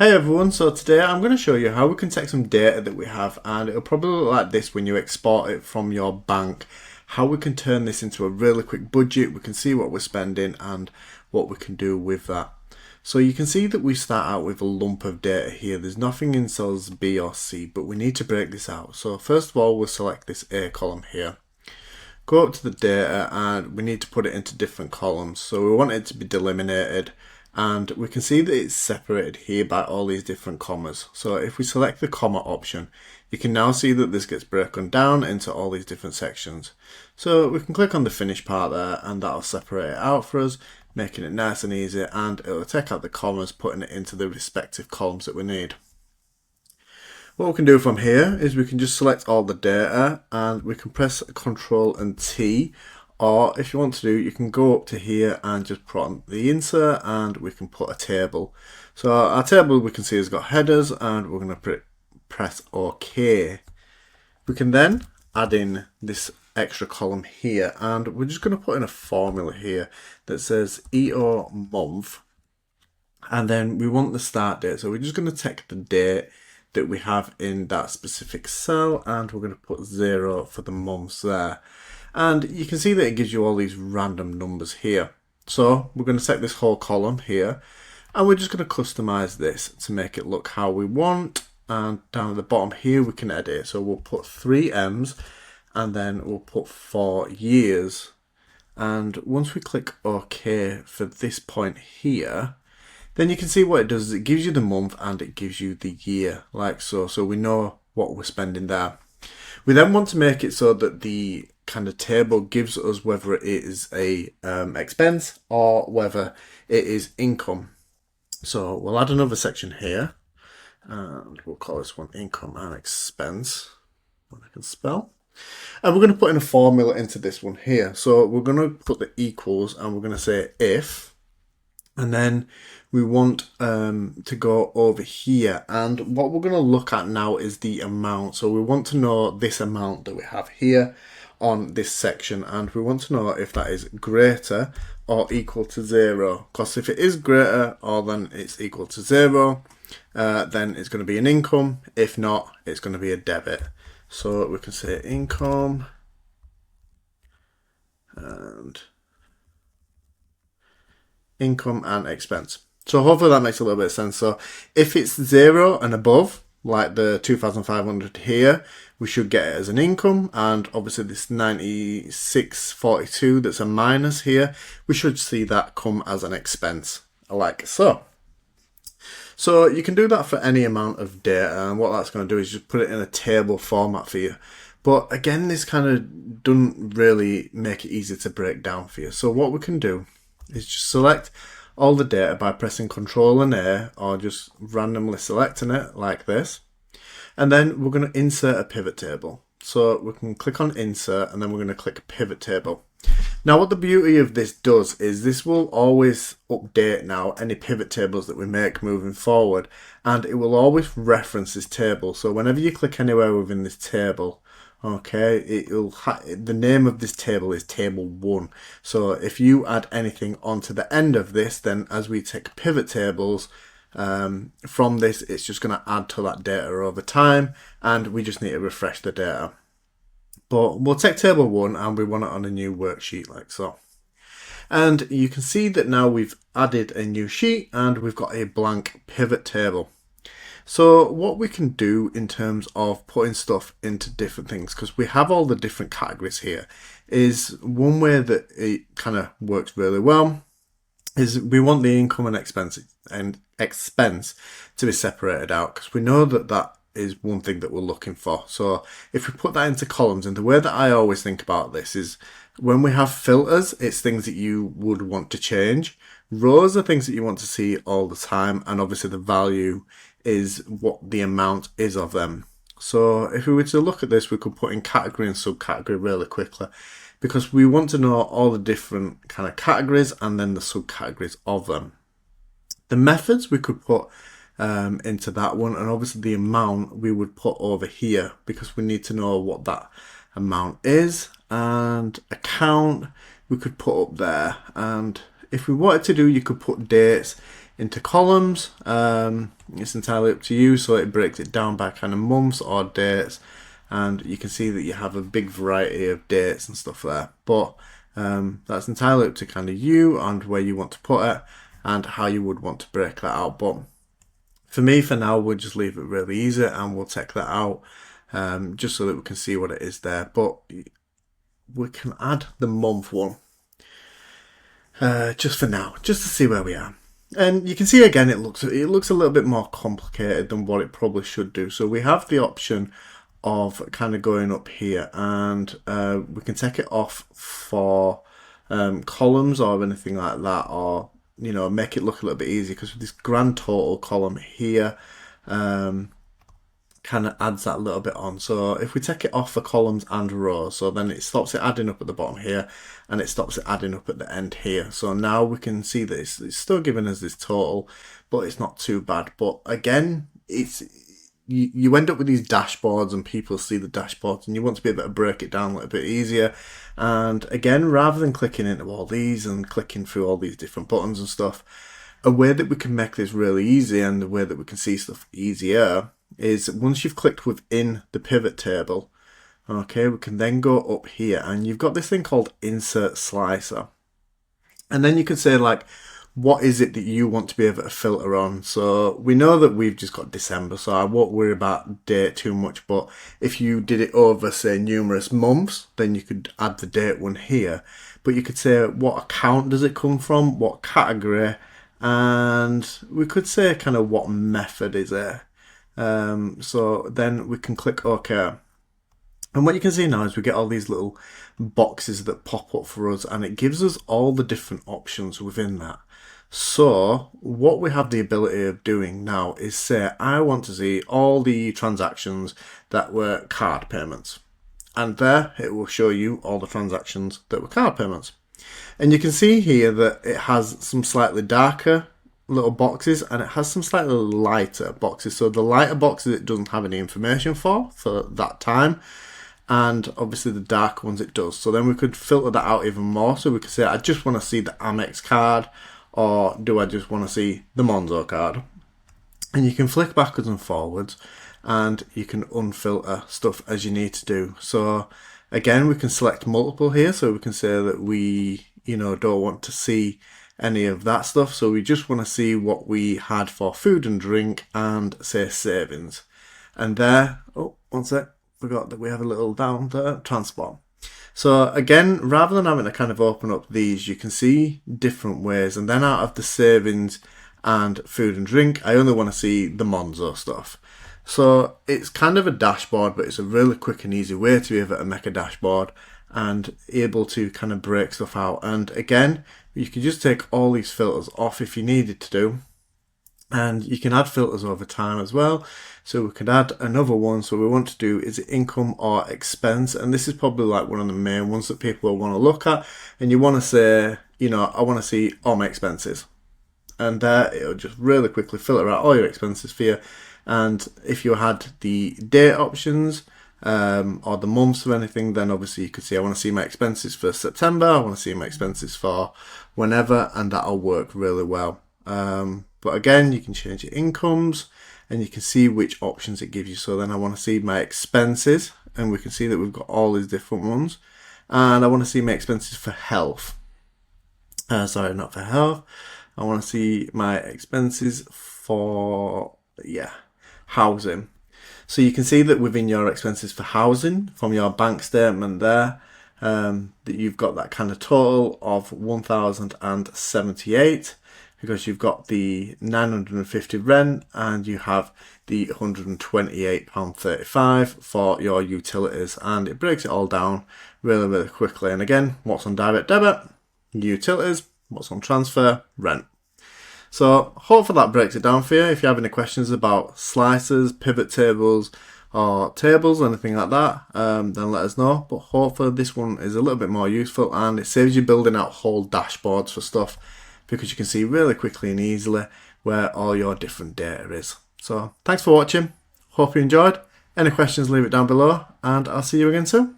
Hey everyone, so today I'm going to show you how we can take some data that we have, and it'll probably look like this when you export it from your bank, how we can turn this into a really quick budget. We can see what we're spending and what we can do with that. So you can see that we start out with a lump of data here. There's nothing in cells B or C, but we need to break this out. So first of all, we'll select this A column here. Go up to the data and we need to put it into different columns. So we want it to be delimited, and we can see that it's separated here by all these different commas. So if we select the comma option, you can now see that this gets broken down into all these different sections. So we can click on the finish part there and that'll separate it out for us, making it nice and easy, and it'll take out the commas, putting it into the respective columns that we need. What we can do from here is we can just select all the data and we can press Ctrl and T, or if you want to do, you can go up to here and just put on the insert and we can put a table. So our table we can see has got headers, and we're going to press OK. We can then add in this extra column here, and we're just going to put in a formula here that says EO month, and then we want the start date. So we're just going to take the date that we have in that specific cell, and we're going to put 0 for the months there. And you can see that it gives you all these random numbers here. So we're going to take this whole column here and we're just going to customize this to make it look how we want. And down at the bottom here we can edit it. So we'll put 3 M's and then we'll put 4 years. And once we click OK for this point here, then you can see what it does is it gives you the month and it gives you the year, like so. So we know what we're spending there. We then want to make it so that the kind of table gives us whether it is a expense or whether it is income. So we'll add another section here and we'll call this one income and expense, what I can spell. And we're going to put in a formula into this one here. So we're going to put the equals and we're going to say if, and then we want to go over here, and what we're going to look at now is the amount. So we want to know this amount that we have here on this section, and we want to know if that is greater or equal to 0, because if it is greater or than it's equal to 0, then it's going to be an income. If not, it's going to be a debit. So we can say income and expense. So hopefully that makes a little bit of sense. So if it's 0 and above, like the 2,500 here, we should get it as an income, and obviously this 9642 that's a minus here, we should see that come as an expense, like so. So you can do that for any amount of data, and what that's going to do is just put it in a table format for you. But again, this kind of doesn't really make it easy to break down for you. So what we can do is just select all the data by pressing Ctrl and A, or just randomly selecting it like this. And then we're going to insert a pivot table. So we can click on insert and then we're going to click pivot table. Now what the beauty of this does is this will always update now any pivot tables that we make moving forward, and it will always reference this table. So whenever you click anywhere within this table, okay, the name of this table is table 1. So if you add anything onto the end of this, then as we take pivot tables from this, it's just going to add to that data over time, and we just need to refresh the data. But we'll take table 1 and we want it on a new worksheet like so. And you can see that now we've added a new sheet and we've got a blank pivot table. So what we can do in terms of putting stuff into different things, because we have all the different categories here, is one way that it kind of works really well is we want the income and expense to be separated out, because we know that that is one thing that we're looking for. So if we put that into columns, and the way that I always think about this is when we have filters, it's things that you would want to change. Rows are things that you want to see all the time, and obviously the value is what the amount is of them. So if we were to look at this, we could put in category and subcategory really quickly, because we want to know all the different kind of categories and then the subcategories of them. The methods we could put into that one, and obviously the amount we would put over here because we need to know what that amount is, and account we could put up there. And if we wanted to do, you could put dates into columns. It's entirely up to you, so it breaks it down by kind of months or dates, and you can see that you have a big variety of dates and stuff there. But that's entirely up to kind of you and where you want to put it and how you would want to break that out. But for me, for now, we'll just leave it really easy and we'll take that out just so that we can see what it is there. But we can add the month one just for now, just to see where we are. And you can see again, it looks a little bit more complicated than what it probably should do. So we have the option of kind of going up here, and we can take it off for columns or anything like that, or make it look a little bit easier, because with this grand total column here kind of adds that little bit on. So if we take it off for columns and rows, so then it stops it adding up at the bottom here and it stops it adding up at the end here. So now we can see that it's still giving us this total, but it's not too bad. But again, you end up with these dashboards and people see the dashboards and you want to be able to break it down a little bit easier. And again, rather than clicking into all these and clicking through all these different buttons and stuff, a way that we can make this really easy and the way that we can see stuff easier is once you've clicked within the pivot table, okay, we can then go up here and you've got this thing called insert slicer. And then you can say, like, what is it that you want to be able to filter on? So we know that we've just got December, so I won't worry about date too much, but if you did it over, say, numerous months, then you could add the date one here. But you could say what account does it come from, what category, and we could say kind of what method is it. So then we can click OK. And what you can see now is we get all these little boxes that pop up for us, and it gives us all the different options within that. So what we have the ability of doing now is say, I want to see all the transactions that were card payments. And there it will show you all the transactions that were card payments. And you can see here that it has some slightly darker little boxes and it has some slightly lighter boxes. So the lighter boxes it doesn't have any information for that time, and obviously the dark ones it does. So then we could filter that out even more. So we could say, I just want to see the Amex card, or do I just want to see the Monzo card? And you can flick backwards and forwards and you can unfilter stuff as you need to do. So again, we can select multiple here, so we can say that we don't want to see any of that stuff. So we just want to see what we had for food and drink and say savings. And there, oh, one sec, forgot that we have a little down there, transport. So again, rather than having to kind of open up these, you can see different ways. And then out of the savings and food and drink, I only want to see the Monzo stuff. So it's kind of a dashboard, but it's a really quick and easy way to be able to make a dashboard and able to kind of break stuff out. And again, you can just take all these filters off if you needed to do. And you can add filters over time as well. So we could add another one. So what we want to do is income or expense. And this is probably like one of the main ones that people will want to look at. And you want to say, I want to see all my expenses. And there it'll just really quickly filter out all your expenses for you. And if you had the date options or the months or anything, then obviously you could see, I want to see my expenses for September. I want to see my expenses for whenever, and that'll work really well. But again, you can change your incomes and you can see which options it gives you. So then I want to see my expenses, and we can see that we've got all these different ones. And I want to see my expenses for health. Sorry, not for health. I want to see my expenses for, housing. So you can see that within your expenses for housing from your bank statement there, that you've got that kind of total of 1,078. Because you've got the 950 rent and you have the £128.35 for your utilities, and it breaks it all down really, really quickly. And again, what's on direct debit? Utilities. What's on transfer? Rent. So hopefully that breaks it down for you. If you have any questions about slicers, pivot tables, or tables, anything like that, then let us know. But hopefully this one is a little bit more useful and it saves you building out whole dashboards for stuff, because you can see really quickly and easily where all your different data is. So thanks for watching. Hope you enjoyed. Any questions, leave it down below, and I'll see you again soon.